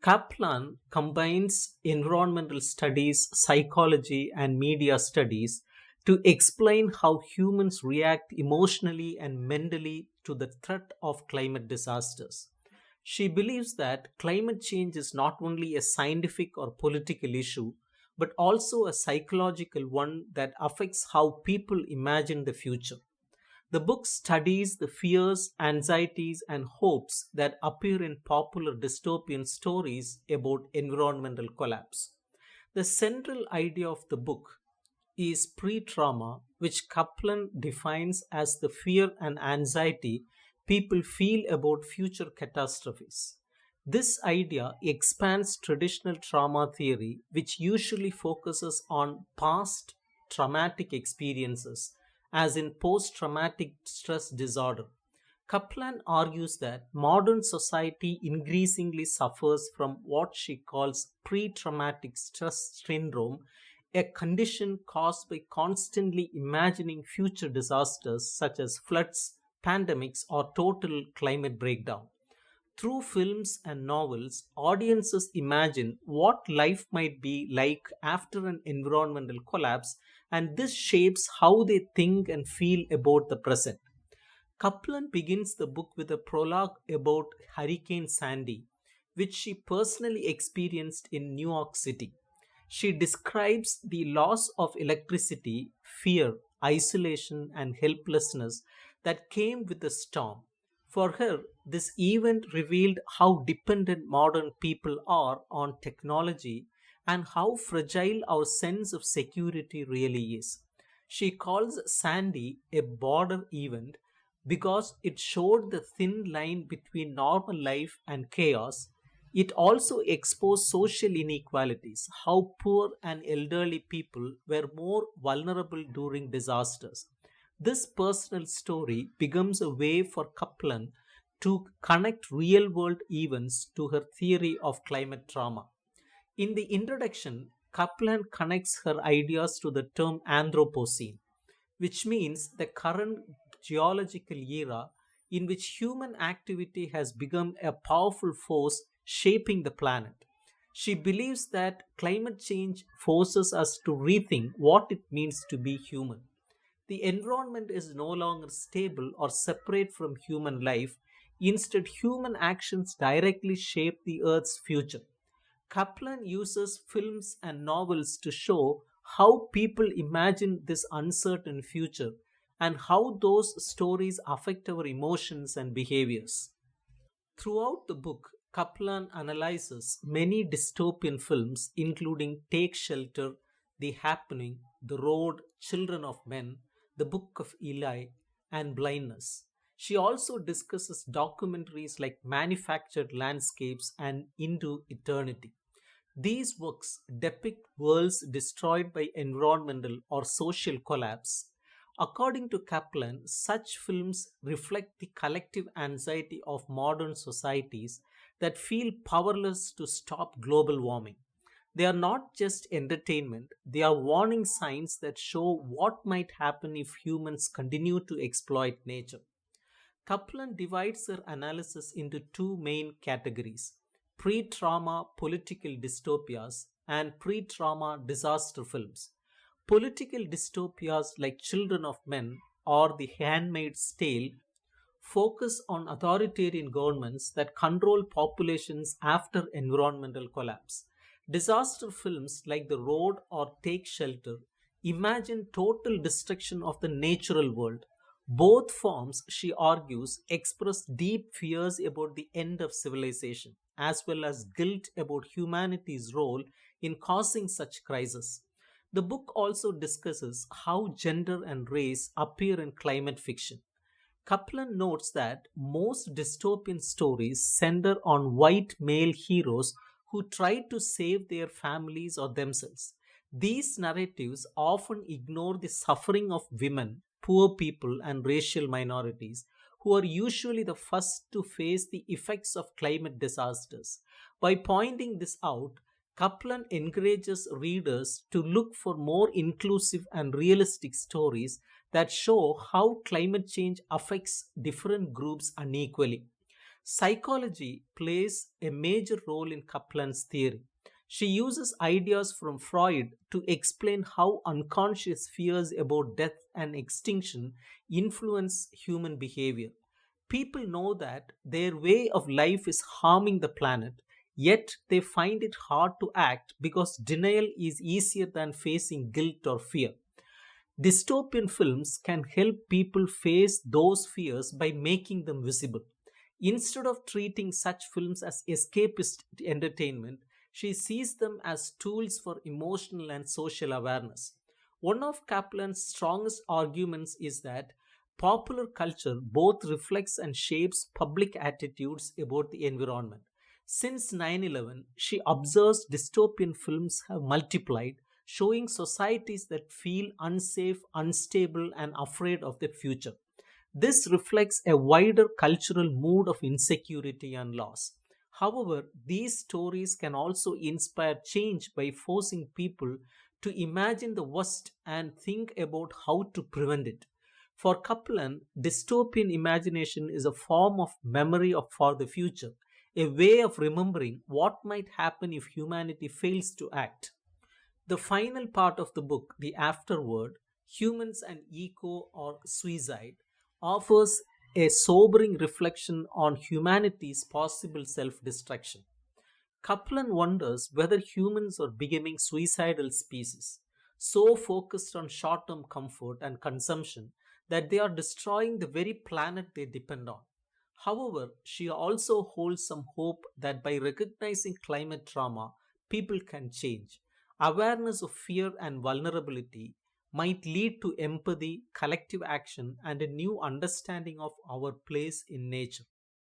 Kaplan combines environmental studies, psychology, and media studies to explain how humans react emotionally and mentally to the threat of climate disasters. She believes that climate change is not only a scientific or political issue, but also a psychological one that affects how people imagine the future. The book studies the fears, anxieties, and hopes that appear in popular dystopian stories about environmental collapse. The central idea of the book is pre trauma, which Kaplan defines as the fear and anxiety people feel about future catastrophes. This idea expands traditional trauma theory, which usually focuses on past traumatic experiences, as in post traumatic stress disorder. Kaplan argues that modern society increasingly suffers from what she calls pre traumatic stress syndrome, a condition caused by constantly imagining future disasters such as floods, pandemics, or total climate breakdown. Through films and novels, audiences imagine what life might be like after an environmental collapse, and this shapes how they think and feel about the present. Kaplan begins the book with a prologue about Hurricane Sandy, which she personally experienced in New York City. She describes the loss of electricity, fear, isolation, and helplessness that came with the storm. For her, this event revealed how dependent modern people are on technology and how fragile our sense of security really is. She calls Sandy a border event because it showed the thin line between normal life and chaos. It also exposed social inequalities, how poor and elderly people were more vulnerable during disasters. This personal story becomes a way for Kaplan to connect real world events to her theory of climate trauma. In the introduction, Kaplan connects her ideas to the term Anthropocene, which means the current geological era in which human activity has become a powerful force shaping the planet. She believes that climate change forces us to rethink what it means to be human. The environment is no longer stable or separate from human life. Instead, human actions directly shape the Earth's future. Kaplan uses films and novels to show how people imagine this uncertain future and how those stories affect our emotions and behaviors. Throughout the book, Kaplan analyzes many dystopian films, including Take Shelter, The Happening, The Road, Children of Men, The Book of Eli, and Blindness. She also discusses documentaries like Manufactured Landscapes and Into Eternity. These works depict worlds destroyed by environmental or social collapse. According to Kaplan, such films reflect the collective anxiety of modern societies that feel powerless to stop global warming. They are not just entertainment, they are warning signs that show what might happen if humans continue to exploit nature. Kaplan divides her analysis into two main categories: pre trauma political dystopias and pre trauma disaster films. Political dystopias like Children of Men or The Handmaid's Tale focus on authoritarian governments that control populations after environmental collapse. Disaster films like The Road or Take Shelter imagine total destruction of the natural world. Both forms, she argues, express deep fears about the end of civilization, as well as guilt about humanity's role in causing such crises. The book also discusses how gender and race appear in climate fiction. Kaplan notes that most dystopian stories center on white male heroes who try to save their families or themselves. These narratives often ignore the suffering of women, poor people, and racial minorities, who are usually the first to face the effects of climate disasters. By pointing this out, Kaplan encourages readers to look for more inclusive and realistic stories that show how climate change affects different groups unequally. Psychology plays a major role in Kaplan's theory. She uses ideas from Freud to explain how unconscious fears about death and extinction influence human behavior. People know that their way of life is harming the planet, yet they find it hard to act because denial is easier than facing guilt or fear. Dystopian films can help people face those fears by making them visible. Instead of treating such films as escapist entertainment, she sees them as tools for emotional and social awareness. One of Kaplan's strongest arguments is that popular culture both reflects and shapes public attitudes about the environment. Since 9/11, she observes dystopian films have multiplied, showing societies that feel unsafe, unstable, and afraid of the future. This reflects a wider cultural mood of insecurity and loss. However, these stories can also inspire change by forcing people to imagine the worst and think about how to prevent it. For Kaplan, dystopian imagination is a form of memory for the future, a way of remembering what might happen if humanity fails to act. The final part of the book, the afterword, Humans and Eco or Suicide, offers a sobering reflection on humanity's possible self destruction. Kaplan wonders whether humans are becoming suicidal species, so focused on short term comfort and consumption that they are destroying the very planet they depend on. However, she also holds some hope that by recognizing climate trauma, people can change. Awareness of fear and vulnerability might lead to empathy, collective action, and a new understanding of our place in nature.